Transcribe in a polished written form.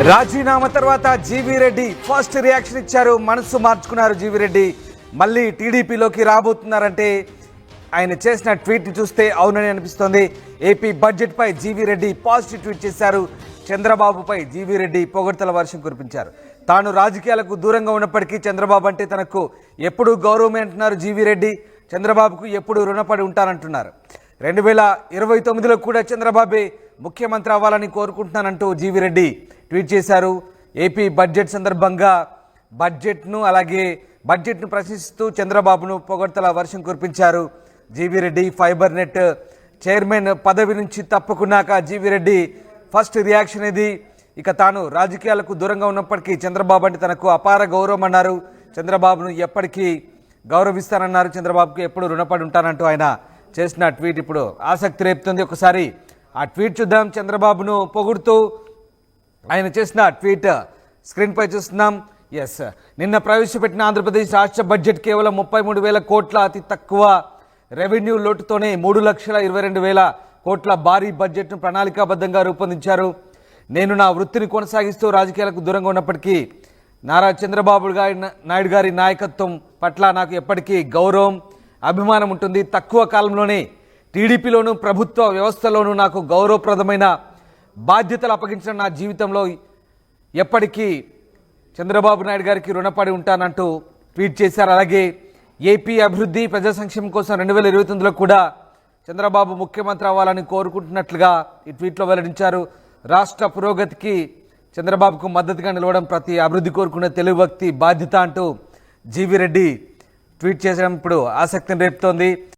రాజీనామా తర్వాత GV Reddy first reaction ఇచ్చారు. మనసు మార్చుకున్నారు జీవీ రెడ్డి. మళ్ళీ టీడీపీలోకి రాబోతున్నారంటే ఆయన చేసిన ట్వీట్ చూస్తే అవునని అనిపిస్తోంది. ఏపీ బడ్జెట్ పై జీవీ రెడ్డి పాజిటివ్ ట్వీట్ చేశారు. చంద్రబాబుపై జీవీ రెడ్డి పొగడ్తల వర్షం కురిపించారు. తాను రాజకీయాలకు దూరంగా ఉన్నప్పటికీ చంద్రబాబు అంటే తనకు ఎప్పుడూ గౌరవమే అంటున్నారు జీవీ రెడ్డి. చంద్రబాబుకు ఎప్పుడూ రుణపడి ఉంటానంటున్నారు. 2029లో కూడా చంద్రబాబే ముఖ్యమంత్రి అవ్వాలని కోరుకుంటున్నానంటూ జీవీ రెడ్డి ట్వీట్ చేశారు. ఏపీ బడ్జెట్ సందర్భంగా బడ్జెట్ను ప్రశ్నిస్తూ చంద్రబాబును పొగడ్తల వర్షం కురిపించారు GV Reddy. Fibre net chairman పదవి నుంచి తప్పుకున్నాక జీవీ రెడ్డి ఫస్ట్ రియాక్షన్ ఇది. ఇక తాను రాజకీయాలకు దూరంగా ఉన్నప్పటికీ చంద్రబాబు అంటే తనకు అపార గౌరవం అన్నారు. చంద్రబాబును ఎప్పటికీ గౌరవిస్తానన్నారు. చంద్రబాబుకు ఎప్పుడు రుణపడి ఉంటానంటూ ఆయన చేసిన ట్వీట్ ఇప్పుడు ఆసక్తి రేపుతుంది. ఒకసారి ఆ ట్వీట్ చూద్దాం. చంద్రబాబును పొగుడుతూ ఆయన చేసిన ట్వీట్ స్క్రీన్ పై చూస్తున్నాం. ఎస్, నిన్న ప్రవేశపెట్టిన ఆంధ్రప్రదేశ్ రాష్ట్ర బడ్జెట్ కేవలం 33,000 కోట్ల అతి తక్కువ రెవెన్యూ లోటుతోనే 3,22,000 కోట్ల భారీ బడ్జెట్ను ప్రణాళికాబద్ధంగా రూపొందించారు. నేను నా వృత్తిని కొనసాగిస్తూ రాజకీయాలకు దూరంగా ఉన్నప్పటికీ నారా చంద్రబాబు నాయుడు గారి నాయకత్వం పట్ల నాకు ఎప్పటికీ గౌరవం, అభిమానం ఉంటుంది. తక్కువ కాలంలోనే టీడీపీలోనూ ప్రభుత్వ వ్యవస్థలోనూ నాకు గౌరవప్రదమైన బాధ్యతలు అప్పగించిన నా జీవితంలో ఎప్పటికీ చంద్రబాబు నాయుడు గారికి రుణపడి ఉంటానంటూ ట్వీట్ చేశారు. అలాగే ఏపీ అభివృద్ధి ప్రజా సంక్షేమం కోసం 2029లో కూడా చంద్రబాబు ముఖ్యమంత్రి అవ్వాలని కోరుకుంటున్నట్లుగా ఈ ట్వీట్లో వెల్లడించారు. రాష్ట్ర పురోగతికి చంద్రబాబుకు మద్దతుగా నిలవడం ప్రతి అభివృద్ధి కోరుకునే తెలుగు వ్యక్తి బాధ్యత అంటూ జీవీ రెడ్డి ట్వీట్ చేసడం ఇప్పుడు ఆసక్తిని రేపుతోంది.